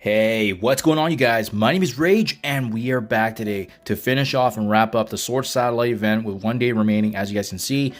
Hey, what's going on, you guys? My name is Rayge, and we are back today to finish off and wrap up the S.W.O.R.D satellite event with 1 day remaining. As you guys can see,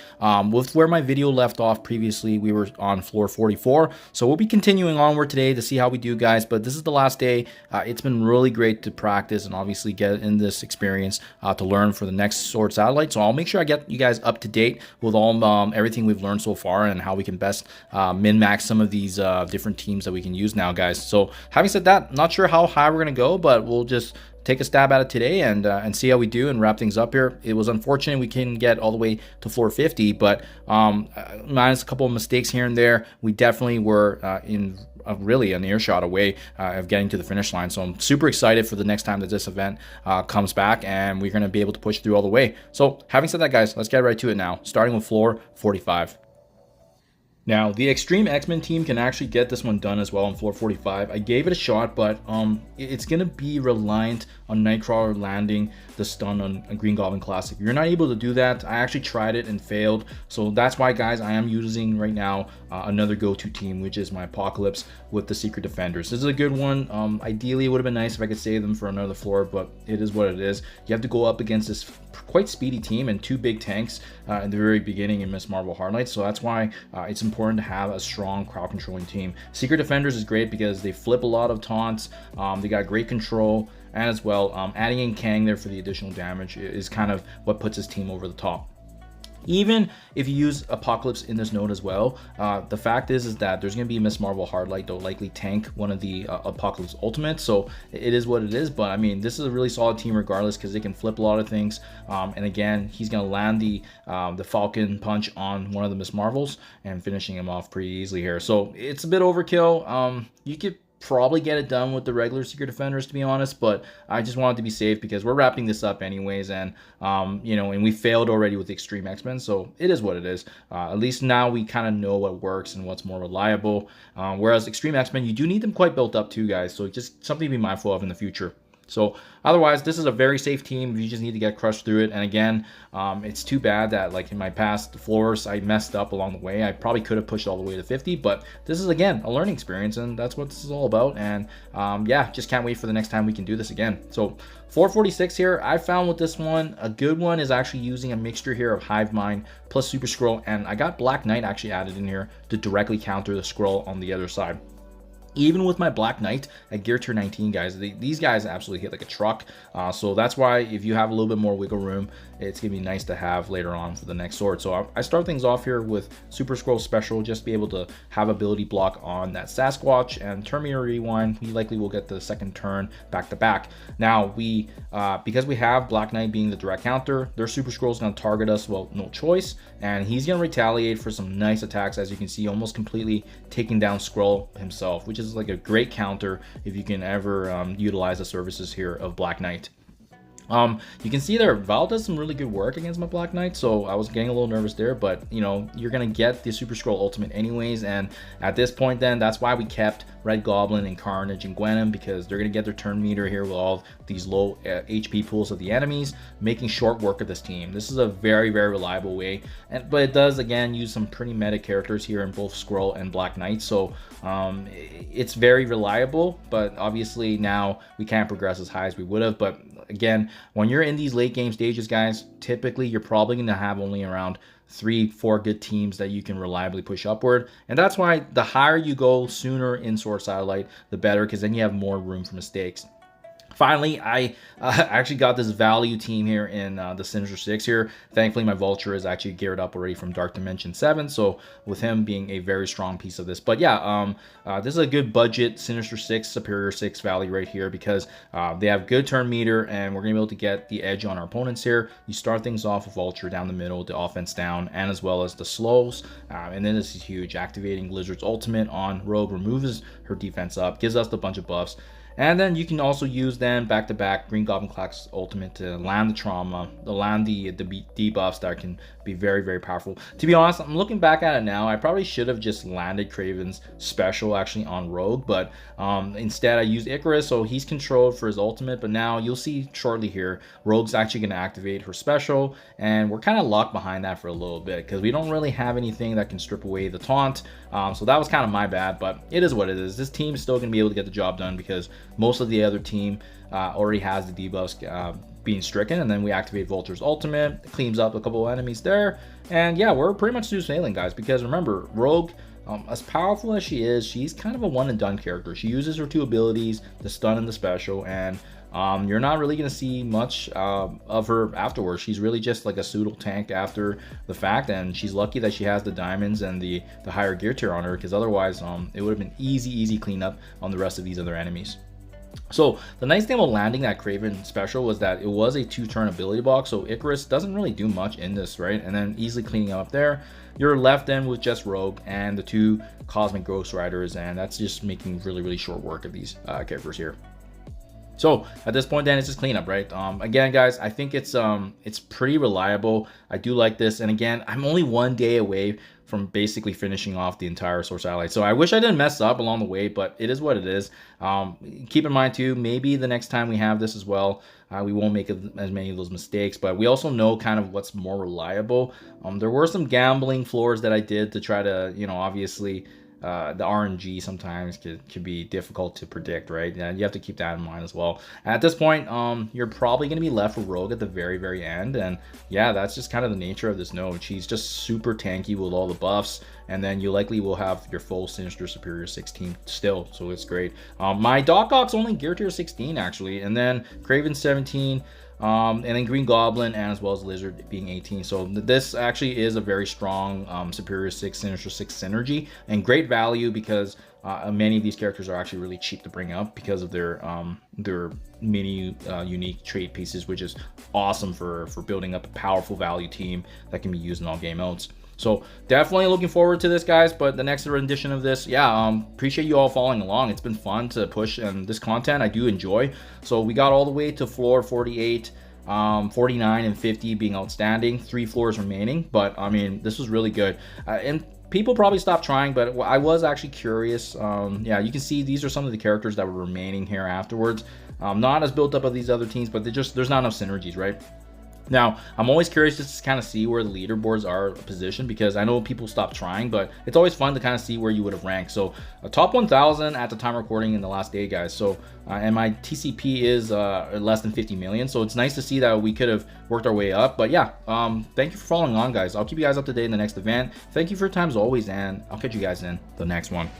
with where my video left off previously, we were on floor 44. So we'll be continuing onward today to see how we do, guys. But this is the last day. It's been really great to practice and obviously get in this experience to learn for the next S.W.O.R.D satellite. So I'll make sure I get you guys up to date with all everything we've learned so far and how we can best min-max some of these different teams that we can use now, guys. So having said that, not sure how high we're gonna go, but we'll just take a stab at it today and see how we do and wrap things up here. It was unfortunate we couldn't get all the way to floor 50, but minus a couple of mistakes here and there, we definitely were in really an earshot away of getting to the finish line. So I'm super excited for the next time that this event comes back, and we're going to be able to push through all the way. So having said that, guys, let's get right to it now, starting with floor 45. Now, the Extreme X-Men team can actually get this one done as well on floor 45. I gave it a shot, but it's going to be reliant on Nightcrawler landing the stun on a Green Goblin Classic. You're not able to do that. I actually tried it and failed. So that's why, guys, I am using right now another go-to team, which is my Apocalypse with the Secret Defenders. This is a good one. Ideally, it would have been nice if I could save them for another floor, but it is what it is. You have to go up against this quite speedy team and two big tanks in the very beginning in Miss Marvel Hard Knight. So that's why it's important to have a strong crowd controlling team. Secret Defenders is great because they flip a lot of taunts. They got great control, and as well, adding in Kang there for the additional damage is kind of what puts his team over the top. Even if you use Apocalypse in this node as well, the fact is that there's going to be Miss Marvel Hard Light. They'll likely tank one of the Apocalypse ultimates, so it is what it is. But I mean, this is a really solid team regardless because they can flip a lot of things. And again, he's going to land the Falcon Punch on one of the Miss Marvels and finishing him off pretty easily here. So it's a bit overkill. You could probably get it done with the regular Secret Defenders, to be honest, but I just wanted to be safe because we're wrapping this up anyways, and you know, and we failed already with the Extreme X-Men, so it is what it is. At least now we kind of know what works and what's more reliable, whereas Extreme X-Men, you do need them quite built up too, guys, so just something to be mindful of in the future. So otherwise, this is a very safe team. You just need to get crushed through it. And again, it's too bad that like in my past floors, I messed up along the way. I probably could have pushed all the way to 50, but this is, again, a learning experience, and that's what this is all about. And yeah, just can't wait for the next time we can do this again. So 446 here, I found with this one, a good one is actually using a mixture here of Hive Mind plus Super Skrull, and I got Black Knight actually added in here to directly counter the Skrull on the other side. Even with my Black Knight at gear tier 19, guys, these guys absolutely hit like a truck. So that's why if you have a little bit more wiggle room, it's going to be nice to have later on for the next sword. So I start things off here with Super Skrull Special, just to be able to have ability block on that Sasquatch, and turn meter rewind. We likely will get the second turn back to back. Now, because we have Black Knight being the direct counter, their Super Skrull is going to target us, well, no choice, and he's going to retaliate for some nice attacks, as you can see, almost completely taking down Skrull himself, which is like a great counter if you can ever utilize the services here of Black Knight. You can see there, Val does some really good work against my Black Knight, so I was getting a little nervous there, but you know, you're gonna get the Super Skrull ultimate anyways, and at this point then, that's why we kept Red Goblin and Carnage and Gwenom, because they're gonna get their turn meter here with all these low HP pools of the enemies, making short work of this team. This is a very, very reliable way, but it does, again, use some pretty meta characters here in both Skrull and Black Knight, so it's very reliable, but obviously now we can't progress as high as we would have. But again, when you're in these late game stages, guys, typically you're probably going to have only around 3-4 good teams that you can reliably push upward, and that's why the higher you go sooner in S.W.O.R.D Satellite, the better, because then you have more room for mistakes. Finally, I actually got this value team here in the Sinister Six here. Thankfully, my Vulture is actually geared up already from Dark Dimension 7, so with him being a very strong piece of this. But yeah, this is a good budget Sinister Six, Superior Six Valley right here, because they have good turn meter, and we're going to be able to get the edge on our opponents here. You start things off with Vulture down the middle, the offense down, and as well as the slows. And then this is huge, activating Lizard's ultimate on Rogue removes her defense up, gives us a bunch of buffs. And then you can also use them back to back Green Goblin Class Ultimate to land the trauma, to land the debuffs that can be very, very powerful. To be honest, I'm looking back at it now, I probably should have just landed Kraven's special actually on Rogue, but instead I used Icarus, so he's controlled for his ultimate. But now you'll see shortly here, Rogue's actually going to activate her special, and we're kind of locked behind that for a little bit because we don't really have anything that can strip away the taunt. So that was kind of my bad, but it is what it is. This team is still going to be able to get the job done because most of the other team already has the debuffs being stricken, and then we activate Vulture's ultimate, cleans up a couple of enemies there, and yeah, we're pretty much smooth sailing, guys, because remember, Rogue, as powerful as she is, she's kind of a one and done character. She uses her 2 abilities, the stun and the special, and you're not really going to see much of her afterwards. She's really just like a pseudo tank after the fact, and she's lucky that she has the diamonds and the higher gear tier on her, because otherwise it would have been easy cleanup on the rest of these other enemies. So the nice thing about landing that Kraven special was that it was a 2-turn ability block, so Icarus doesn't really do much in this, right? And then easily cleaning up there, you're left then with just Rogue and the 2 Cosmic Ghost Riders, and that's just making really short work of these characters here. So at this point then it's just cleanup, right? Again, guys, I think it's pretty reliable. I do like this, and again, I'm only 1 day away from basically finishing off the entire Source Satellite. So I wish I didn't mess up along the way, but it is what it is. Keep in mind too, maybe the next time we have this as well, we won't make as many of those mistakes, but we also know kind of what's more reliable. There were some gambling floors that I did to try to, you know, obviously the RNG sometimes can be difficult to predict, right? And you have to keep that in mind as well. At this point, you're probably going to be left with Rogue at the very end, and yeah, that's just kind of the nature of this node. She's just super tanky with all the buffs, and then you likely will have your full Sinister Superior 16 still, so it's great. My Doc Ock's only gear tier 16 actually, and then Kraven 17, and then Green Goblin, and as well as Lizard being 18. So this actually is a very strong Superior 6, Sinister 6 synergy, and great value because many of these characters are actually really cheap to bring up because of their mini unique trait pieces, which is awesome for building up a powerful value team that can be used in all game modes. So definitely looking forward to this, guys. But the next rendition of this, yeah, appreciate you all following along. It's been fun to push, and this content I do enjoy. So we got all the way to floor 48, 49 and 50 being outstanding, 3 floors remaining. But I mean, this was really good, and people probably stopped trying, but I was actually curious. Yeah, you can see these are some of the characters that were remaining here afterwards. Not as built up as these other teams, but there's not enough synergies, right? Now, I'm always curious just to kind of see where the leaderboards are positioned, because I know people stopped trying, but it's always fun to kind of see where you would have ranked. So a top 1,000 at the time of recording in the last day, guys. So and my TCP is less than 50 million. So it's nice to see that we could have worked our way up. But yeah, thank you for following on, guys. I'll keep you guys up to date in the next event. Thank you for your time as always, and I'll catch you guys in the next one.